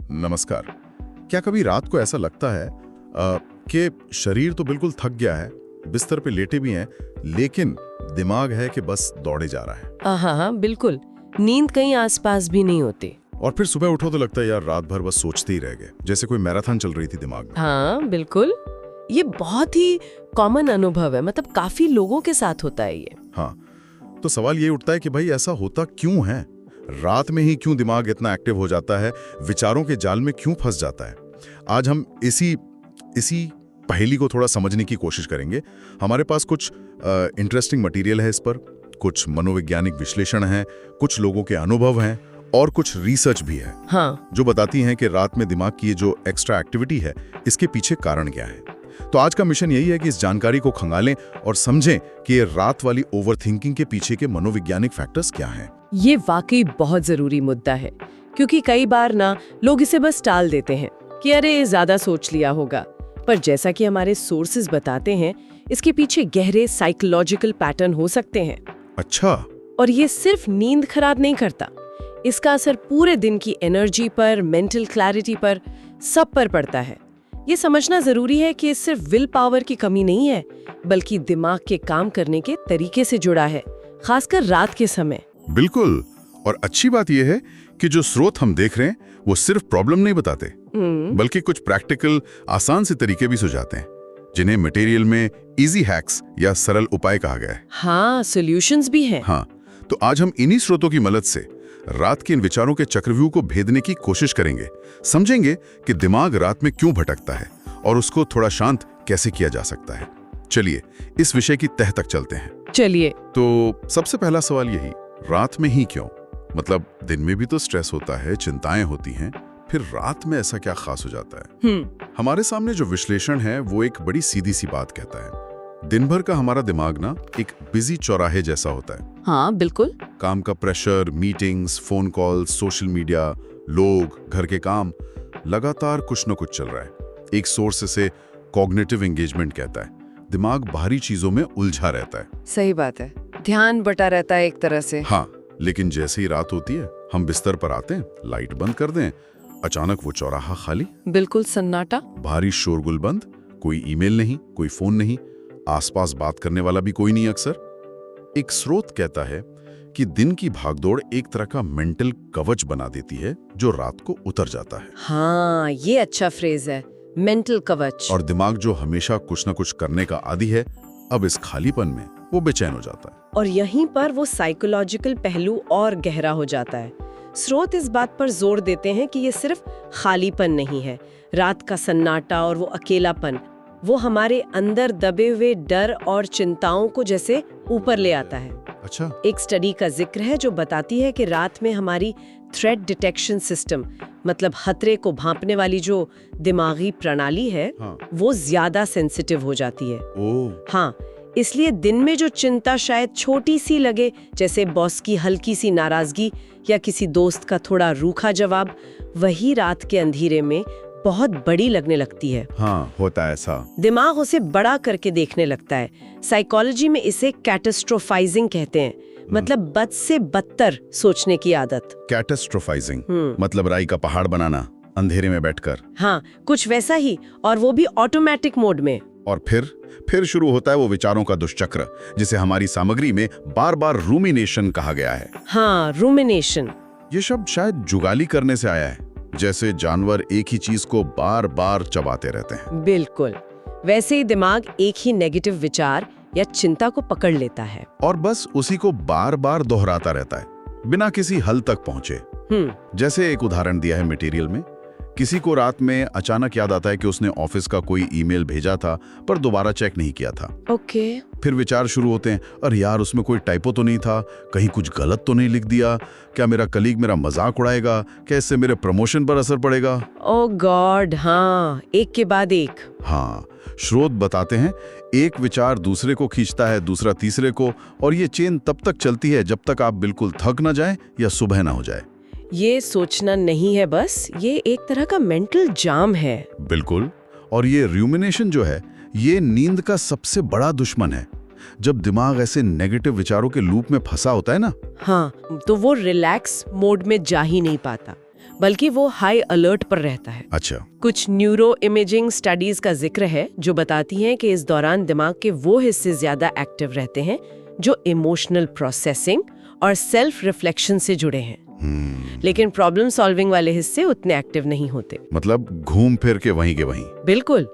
नमस्कार। क्या कभी रात को ऐसा लगता है कि शरीर तो बिल्कुल थक गया है, बिस्तर पे लेटे भी हैं, लेकिन दिमाग है कि बस दौड़े जा रहा है? हाँ, बिल्कुल। नींद कहीं आसपास भी नहीं होती। और फिर सुबह उठो तो लगता है यार रात भर बस सोचते ही रह गए, जैसे कोई मैराथन चल रही थी दिमाग में। हाँ, बिल्कुल। ये बहुत ही कॉमन अनुभव है, मतलब काफी लोगों के साथ होता है ये। हाँ, तो सवाल ये उठता है कि भाई ऐसा होता क्यों है? रात में ही क्यों दिमाग इतना एक्टिव हो जाता है, विचारों के जाल में क्यों फंस जाता है? आज हम इसी पहेली को थोड़ा समझने की कोशिश करेंगे। हमारे पास कुछ इंटरेस्टिंग मटेरियल है इस पर, कुछ मनोवैज्ञानिक विश्लेषण है, कुछ लोगों के अनुभव हैं और कुछ रिसर्च भी है। हाँ, जो बताती हैं कि रात में दिमाग की ये जो एक्स्ट्रा एक्टिविटी है, इसके पीछे कारण क्या है। तो आज का मिशन यही है कि इस जानकारी को खंगालें और समझें कि ये रात वाली ओवरथिंकिंग के पीछे के मनोवैज्ञानिक फैक्टर्स क्या हैं। ये वाकई बहुत जरूरी मुद्दा है, क्योंकि कई बार ना लोग इसे बस टाल देते हैं कि अरे ज्यादा सोच लिया होगा। पर जैसा कि हमारे सोर्सेज बताते हैं, इसके पीछे गहरे साइकोलॉजिकल पैटर्न हो सकते हैं। अच्छा। और ये सिर्फ नींद खराब नहीं करता, इसका असर पूरे दिन की एनर्जी पर, मेंटल क्लैरिटी पर, सब पर पड़ता है। ये समझना जरूरी है कि सिर्फ विल पावर की कमी नहीं है, बल्कि दिमाग के काम करने के तरीके से जुड़ा है, खासकर रात के समय। बिल्कुल। और अच्छी बात यह है कि जो स्रोत हम देख रहे हैं वो सिर्फ प्रॉब्लम नहीं बताते, बल्कि कुछ प्रैक्टिकल आसान से तरीके भी सुझाते हैं, जिन्हें मटेरियल में इजी हैक्स या सरल उपाय कहा गया है। हाँ, सॉल्यूशंस भी हैं। हाँ, तो आज हम इन्हीं स्रोतों की मदद से रात के इन विचारों के चक्रव्यूह को भेदने की कोशिश करेंगे, समझेंगे कि दिमाग रात में क्यों भटकता है और उसको थोड़ा शांत कैसे किया जा सकता है। चलिए इस विषय की तह तक चलते हैं। चलिए। तो सबसे पहला सवाल यही, रात में ही क्यों? मतलब दिन में भी तो स्ट्रेस होता है, चिंताएं होती हैं, फिर रात में ऐसा क्या खास हो जाता है? हमारे सामने जो विश्लेषण है वो एक बड़ी सीधी सी बात कहता है। दिन भर का हमारा दिमाग ना एक बिजी चौराहे जैसा होता है। हाँ, बिल्कुल। काम का pressure, meetings, phone call, social media, लोग, घर के काम, लगातार कुछ न कुछ चल रहा है। एक सोर्स इसे कॉग्निटिव एंगेजमेंट कहता है। दिमाग बाहरी चीजों में उलझा रहता है। सही बात है, ध्यान बटा रहता है एक तरह से। हाँ, लेकिन जैसे ही रात होती है, हम बिस्तर पर आते हैं, लाइट बंद कर दें, अचानक वो चौराहा खाली, बिल्कुल सन्नाटा। भारी शोरगुल बंद, कोई ईमेल नहीं, कोई फोन नहीं, आसपास बात करने वाला भी कोई नहीं अक्सर। एक स्रोत कहता है कि दिन की भागदौड़ एक तरह का मेंटल कवच बना देती है जो रात को उतर जाता है। हाँ, ये अच्छा फ्रेज है, मेंटल कवच। और दिमाग जो हमेशा कुछ न कुछ करने का आदी है, अब इस खालीपन में वो बेचैन हो जाता है। और यहीं पर वो साइकोलॉजिकल पहलू और गहरा हो जाता है। स्रोत इस बात पर जोर देते हैं कि ये सिर्फ खालीपन नहीं है, रात का सन्नाटा और वो अकेलापन, वो हमारे अंदर दबे हुए डर और चिंताओं को जैसे ऊपर ले आता है। अच्छा। एक स्टडी का जिक्र है जो बताती है कि रात में हमारी थ्रेट डिटेक्शन सिस्टम, मतलब खतरे को भांपने वाली जो दिमागी प्रणाली है, हाँ। वो ज्यादा सेंसिटिव हो जाती है। ओह। हाँ, इसलिए दिन में जो चिंता शायद छोटी सी लगे, जैसे बॉस की हल्की सी नाराजगी या किसी दोस्त का थोड़ा रूखा जवाब, वही रात के अंधेरे में बहुत बड़ी लगने लगती है। हाँ, होता है ऐसा। दिमाग उसे बड़ा करके देखने लगता है। साइकोलॉजी में इसे कैटास्ट्रोफाइजिंग कहते हैं, मतलब बद से बदतर सोचने की आदत। कैटास्ट्रोफाइजिंग मतलब राई का पहाड़ बनाना अंधेरे में बैठकर। हाँ, कुछ वैसा ही, और वो भी ऑटोमेटिक मोड में। और फिर शुरू होता है वो विचारों का दुष्चक्र, जिसे हमारी सामग्री में बार बार रूमिनेशन कहा गया है। हाँ, रूमिनेशन। ये शब्द शायद जुगाली करने से आया है, जैसे जानवर एक ही चीज को बार बार चबाते रहते हैं। बिल्कुल वैसे ही दिमाग एक ही नेगेटिव विचार या चिंता को पकड़ लेता है और बस उसी को बार बार दोहराता रहता है, बिना किसी हल तक पहुंचे। जैसे एक उदाहरण दिया है मटेरियल में, किसी को रात में अचानक याद आता है कि उसने ऑफिस का कोई ईमेल भेजा था पर दोबारा चेक नहीं किया था। ओके। फिर विचार शुरू होते हैं, अरे यार उसमें कोई टाइपो तो नहीं था, कहीं कुछ गलत तो नहीं लिख दिया, क्या मेरा कलीग मेरा मजाक उड़ाएगा, क्या इससे मेरे प्रमोशन पर असर पड़ेगा। ओह गॉड, हाँ, एक के बाद एक। हाँ, स्रोत बताते हैं एक विचार दूसरे को खींचता है, दूसरा तीसरे को, और ये चेन तब तक चलती है जब तक आप बिल्कुल थक ना जाए या सुबह ना हो जाए। ये सोचना नहीं है बस, ये एक तरह का मेंटल जाम है। बिल्कुल। और ये रूमिनेशन जो है, ये नींद का सबसे बड़ा दुश्मन है। जब दिमाग ऐसे नेगेटिव विचारों के लूप में फंसा होता है ना, हाँ, तो वो रिलैक्स मोड में जा ही नहीं पाता, बल्कि वो हाई अलर्ट पर रहता है। अच्छा। कुछ न्यूरो इमेजिंग स्टडीज का जिक्र है जो बताती हैं कि इस दौरान दिमाग के वो हिस्से ज्यादा एक्टिव रहते हैं जो इमोशनल प्रोसेसिंग और सेल्फ रिफ्लेक्शन से जुड़े हैं। लेकिन प्रॉब्लम सॉल्विंग वाले हिस्से उतने एक्टिव नहीं होते। मतलब घूम फिर के वहीं के वहीं। बिल्कुल।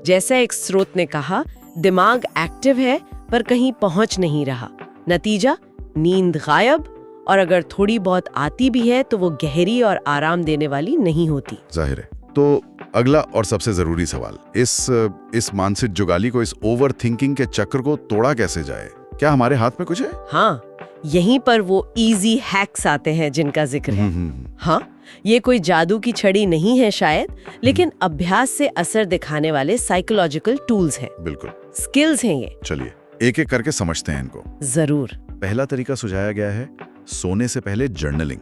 जैसा एक स्रोत ने कहा, दिमाग एक्टिव है पर कहीं पहुंच नहीं रहा। नतीजा, नींद गायब, और अगर थोड़ी बहुत आती भी है तो वो गहरी और आराम देने वाली नहीं होती। जाहिर है। तो अगला और सबसे जरूरी सवाल, इस मानसिक जुगाली को, इस ओवर थिंकिंग के चक्र को तोड़ा कैसे जाए? क्या हमारे हाथ में कुछ है? हाँ, यहीं पर वो इजी हैक्स आते हैं जिनका जिक्र है। हाँ, ये कोई जादू की छड़ी नहीं है शायद, लेकिन अभ्यास से असर दिखाने वाले साइकोलॉजिकल टूल्स हैं। बिल्कुल, स्किल्स हैं ये। चलिए एक एक करके समझते हैं इनको। जरूर। पहला तरीका सुझाया गया है सोने से पहले जर्नलिंग,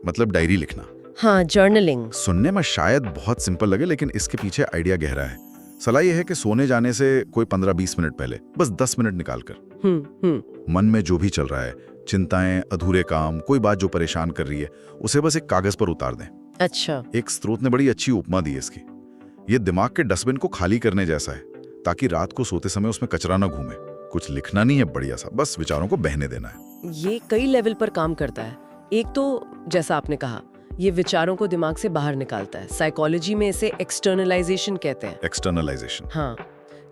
मतलब डायरी लिखना। हाँ, जर्नलिंग। सुनने में शायद बहुत सिंपल लगे, लेकिन इसके पीछे आइडिया गहरा है। सलाह यह है कि सोने जाने से कोई 15-20 मिनट पहले बस 10 मिनट निकालकर मन में जो भी चल रहा है, चिंताएं, अधूरे काम, कोई बात जो परेशान कर रही है, उसे बस एक कागज पर उतार दें। अच्छा। एक स्रोत ने बड़ी अच्छी उपमा दी है इसकी। ये दिमाग के डस्टबिन को खाली करने जैसा है, ताकि रात को सोते समय उसमें कचरा ना घूमे। कुछ लिखना नहीं है बढ़िया सा, बस विचारों को बहने देना है। ये कई लेवल पर काम करता है। एक तो जैसा आपने कहा, ये विचारों को दिमाग से बाहर निकालता है। साइकोलॉजी में इसे एक्सटर्नलाइजेशन कहते हैं। एक्सटर्नलाइजेशन। हाँ,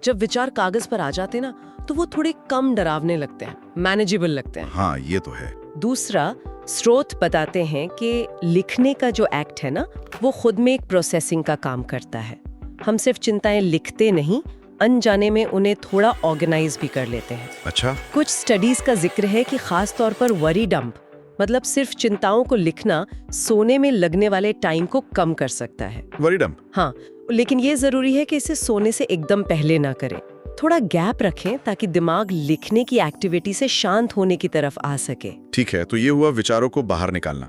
जब विचार कागज पर आ जाते ना तो वो थोड़े कम डरावने लगते हैं, मैनेजेबल लगते हैं। हाँ, ये तो है। दूसरा, स्रोत बताते हैं कि लिखने का जो एक्ट है ना, वो खुद में एक प्रोसेसिंग का काम करता है। हम सिर्फ चिंताएं लिखते नहीं, अनजाने में उन्हें थोड़ा ऑर्गेनाइज भी कर लेते हैं। अच्छा। कुछ स्टडीज का जिक्र है कि खास तौर पर वरी डंप, मतलब सिर्फ चिंताओं को लिखना, सोने में लगने वाले टाइम को कम कर सकता है। Worry dump. हाँ, लेकिन ये जरूरी है कि इसे सोने से एकदम पहले ना करें। थोड़ा गैप रखें ताकि दिमाग लिखने की एक्टिविटी से शांत होने की तरफ आ सके। ठीक है, तो ये हुआ विचारों को बाहर निकालना।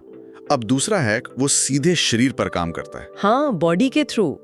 अब दूसरा है वो सीधे शरीर पर काम करता है। हाँ, बॉडी के थ्रू।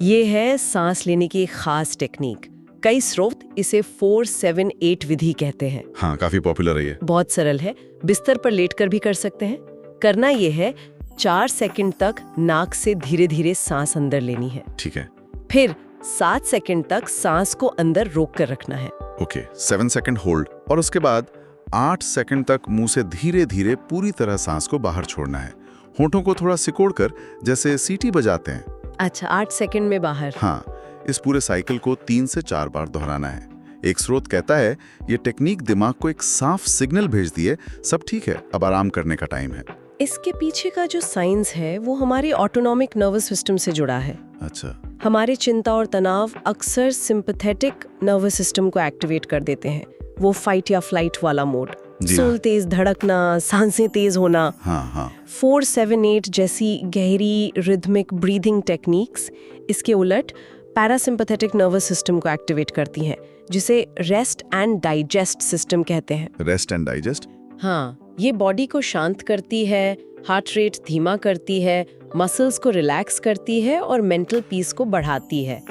ये है सांस लेने की एक खास टेक्निक। कई स्रोत इसे 4-7-8 विधि कहते हैं। हाँ, काफी पॉपुलर है ये। बहुत सरल है, बिस्तर पर लेटकर भी कर सकते हैं। करना ये है, 4 सेकंड तक नाक से धीरे धीरे सांस अंदर लेनी है। ठीक है। फिर 7 सेकंड तक सांस को अंदर रोक कर रखना है। ओके, 7 सेकंड होल्ड, और उसके बाद 8 सेकंड तक मुंह से धीरे धीरे पूरी तरह सांस को बाहर छोड़ना है, होठों को थोड़ा सिकोड़कर, जैसे सीटी बजाते हैं। अच्छा, 8 सेकंड में बाहर। हाँ, इस पूरे साइकिल को 3 से 4 बार दोहराना है। एक स्रोत कहता है ये टेक्निक दिमाग को एक साफ सिग्नल भेज दिए, सब ठीक है, अब आराम करने का टाइम है। इसके पीछे का जो साइंस है वो हमारी ऑटोनॉमिक नर्वस सिस्टम से जुड़ा है। अच्छा। हमारे चिंता और तनाव अक्सर सिंपैथेटिक नर्वस सिस्टम को एक्टिवेट कर देते हैं, वो फाइट या फ्लाइट वाला मोड। सूल तेज धड़कना, सांसें तेज होना। हाँ। 4-7-8 जैसी गहरी रिदमिक ब्रीदिंग टेक्निक्स इसके उलट पैरासिम्पैथेटिक नर्वस सिस्टम को एक्टिवेट करती हैं, जिसे रेस्ट एंड डाइजेस्ट सिस्टम कहते हैं। Rest and digest. हाँ, ये बॉडी को शांत करती है, हार्ट रेट धीमा करती है, मसल्स को रिलैक्स करती है और मेंटल पीस को बढ़ाती है।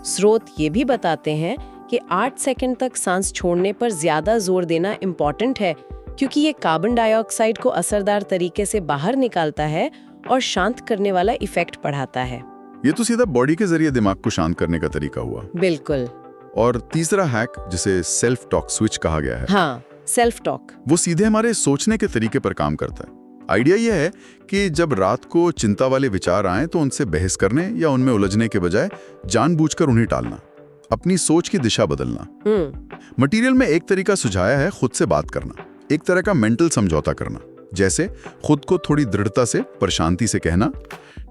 स्रोत ये भी बताते हैं कि 8 सेकंड तक सांस छोड़ने पर ज्यादा जोर देना इम्पोर्टेंट है, क्योंकि ये कार्बन डाइऑक्साइड को असरदार तरीके से बाहर निकालता है और शांत करने वाला इफेक्ट बढ़ाता है। ये तो सीधा बॉडी के जरिए दिमाग को शांत करने का तरीका हुआ। बिल्कुल। और तीसरा हैक, जिसे सेल्फ टॉक स्विच कहा गया है। हाँ, सेल्फ टॉक। वो सीधे हमारे सोचने के तरीके पर काम करता है। आइडिया यह है कि जब रात को चिंता वाले विचार आए तो उनसे बहस करने या उनमें उलझने के बजाय जानबूझकर उन्हें टालना, अपनी सोच की दिशा बदलना। मटेरियल में एक तरीका सुझाया है खुद से बात करना, एक तरह का मेंटल समझौता करना, जैसे खुद को थोड़ी दृढ़ता से पर शांति से कहना,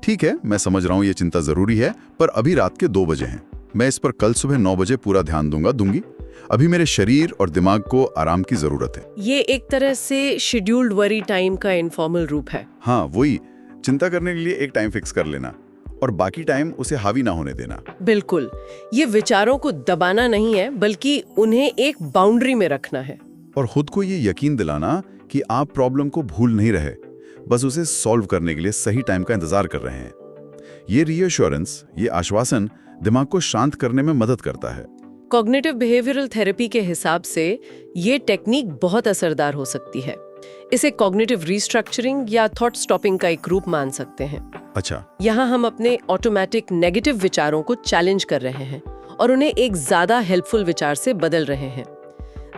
ठीक है, मैं समझ रहा हूँ ये चिंता जरूरी है, पर अभी रात के 2 बजे हैं, मैं इस पर कल सुबह 9 बजे पूरा ध्यान दूंगी। अभी मेरे शरीर और दिमाग को आराम की जरूरत है। ये एक तरह से शेड्यूल्ड वरी टाइम का इनफॉर्मल रूप है। हाँ, वही, चिंता करने के लिए एक टाइम फिक्स कर लेना और बाकी टाइम उसे हावी ना होने देना। बिल्कुल, ये विचारों को दबाना नहीं है, बल्कि उन्हें एक बाउंड्री में रखना है। और खुद को ये यकीन दिलाना कि आप प्रॉब्लम को भूल नहीं रहे, बस उसे सॉल्व करने के लिए सही टाइम का इंतजार कर रहे हैं। ये रीअश्योरेंस, ये आश्वासन दिमाग को शांत करने में मदद करता है। कॉग्निटिव बिहेवियरल थेरेपी के हिसाब से ये टेक्निक बहुत असरदार हो सकती है। इसे कॉग्निटिव रीस्ट्रक्चरिंग या थॉट स्टॉपिंग का एक रूप मान सकते हैं। अच्छा, यहाँ हम अपने ऑटोमेटिक नेगेटिव विचारों को चैलेंज कर रहे हैं और उन्हें एक ज्यादा हेल्पफुल विचार से बदल रहे हैं।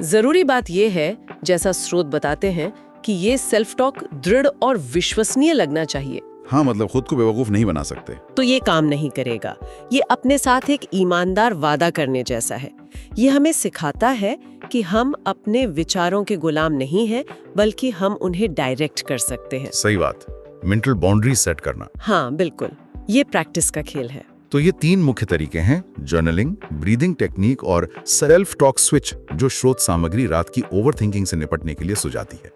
जरूरी बात यह है, जैसा स्रोत बताते हैं, कि ये सेल्फ टॉक दृढ़ और विश्वसनीय लगना चाहिए। हाँ, मतलब खुद को बेवकूफ नहीं बना सकते। तो ये काम नहीं करेगा। ये अपने साथ एक ईमानदार वादा करने जैसा है। ये हमें सिखाता है कि हम अपने विचारों के गुलाम नहीं हैं, बल्कि हम उन्हें डायरेक्ट कर सकते हैं। सही बात, मेंटल बाउंड्री सेट करना। हाँ बिल्कुल, ये प्रैक्टिस का खेल है। तो ये 3 मुख्य तरीके हैं, जर्नलिंग, ब्रीदिंग टेक्निक और सेल्फ टॉक स्विच, जो स्रोत सामग्री रात की ओवरथिंकिंग से निपटने के लिए सुझाती है।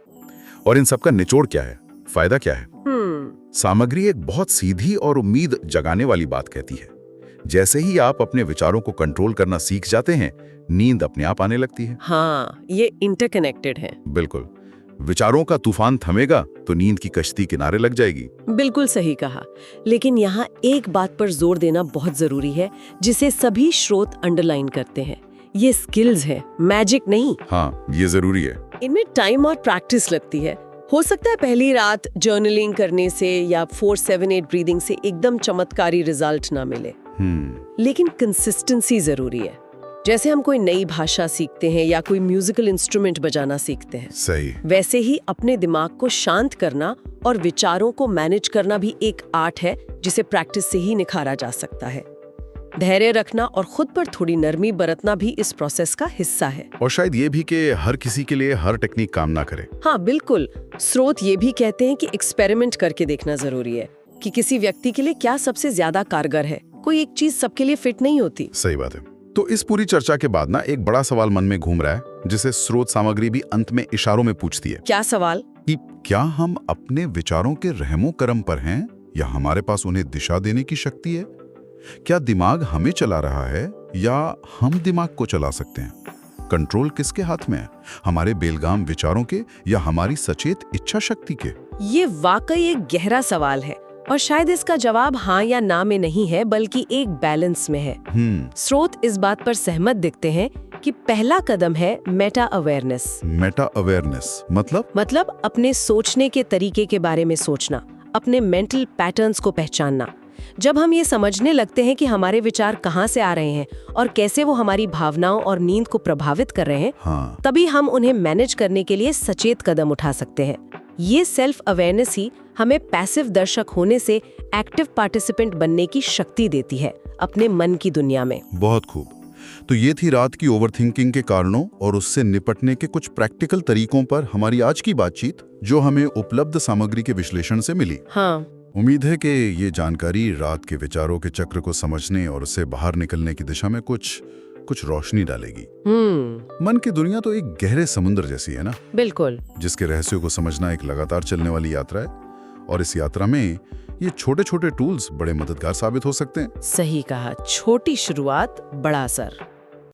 और इन सब का निचोड़ क्या है, फायदा क्या है? सामग्री एक बहुत सीधी और उम्मीद जगाने वाली बात कहती है। जैसे ही आप अपने विचारों को कंट्रोल करना सीख जाते हैं, नींद अपने आप आने लगती है। हाँ, ये इंटरकनेक्टेड है। बिल्कुल, विचारों का तूफान थमेगा तो नींद की कश्ती किनारे लग जाएगी। बिल्कुल सही कहा। लेकिन यहाँ एक बात पर जोर देना बहुत जरूरी है, जिसे सभी स्रोत अंडरलाइन करते हैं। ये स्किल्स है, मैजिक नहीं। हाँ, ये जरूरी है। इनमें टाइम और प्रैक्टिस लगती है। हो सकता है पहली रात जर्नलिंग करने से या 4-7-8 ब्रीदिंग से एकदम चमत्कारी रिजल्ट ना मिले, लेकिन कंसिस्टेंसी जरूरी है। जैसे हम कोई नई भाषा सीखते हैं या कोई म्यूजिकल इंस्ट्रूमेंट बजाना सीखते हैं, सही, वैसे ही अपने दिमाग को शांत करना और विचारों को मैनेज करना भी एक आर्ट है, जिसे प्रैक्टिस से ही निखारा जा सकता है। धैर्य रखना और खुद पर थोड़ी नरमी बरतना भी इस प्रोसेस का हिस्सा है। और शायद ये भी कि हर किसी के लिए हर टेक्निक काम ना करे। हाँ बिल्कुल, स्रोत ये भी कहते हैं कि एक्सपेरिमेंट करके देखना जरूरी है कि किसी व्यक्ति के लिए क्या सबसे ज्यादा कारगर है। कोई एक चीज सबके लिए फिट नहीं होती। सही बात है। तो इस पूरी चर्चा के बाद ना एक बड़ा सवाल मन में घूम रहा है, जिसे स्रोत सामग्री भी अंत में इशारों में पूछती है। क्या सवाल? कि क्या हम अपने विचारों के रहमो करम पर हैं या हमारे पास उन्हें दिशा देने की शक्ति है? क्या दिमाग हमें चला रहा है या हम दिमाग को चला सकते हैं? कंट्रोल किसके हाथ में है, हमारे बेलगाम विचारों के या हमारी सचेत इच्छा शक्ति के? ये वाकई एक गहरा सवाल है और शायद इसका जवाब हाँ या ना में नहीं है, बल्कि एक बैलेंस में है। स्रोत इस बात पर सहमत दिखते हैं कि पहला कदम है मेटा अवेयरनेस। मेटा अवेयरनेस मतलब अपने सोचने के तरीके के बारे में सोचना, अपने मेंटल पैटर्न्स को पहचानना। जब हम ये समझने लगते हैं कि हमारे विचार कहाँ से आ रहे हैं और कैसे वो हमारी भावनाओं और नींद को प्रभावित कर रहे हैं, तभी हम उन्हें मैनेज करने के लिए सचेत कदम उठा सकते हैं। ये सेल्फ अवेयरनेस ही हमें पैसिव दर्शक होने से एक्टिव पार्टिसिपेंट बनने की शक्ति देती है अपने मन की दुनिया में। बहुत खूब। तो ये थी रात की ओवरथिंकिंग के कारणों और उससे निपटने के कुछ प्रैक्टिकल तरीकों पर हमारी आज की बातचीत, जो हमें उपलब्ध सामग्री के विश्लेषण से मिली। हाँ, उम्मीद है कि ये जानकारी रात के विचारों के चक्र को समझने और उससे बाहर निकलने की दिशा में कुछ रोशनी डालेगी। मन की दुनिया तो एक गहरे समुद्र जैसी है ना। बिल्कुल। जिसके रहस्यों को समझना एक लगातार चलने वाली यात्रा है, और इस यात्रा में ये छोटे छोटे टूल्स बड़े मददगार साबित हो सकते हैं। सही कहा, छोटी शुरुआत, बड़ा असर।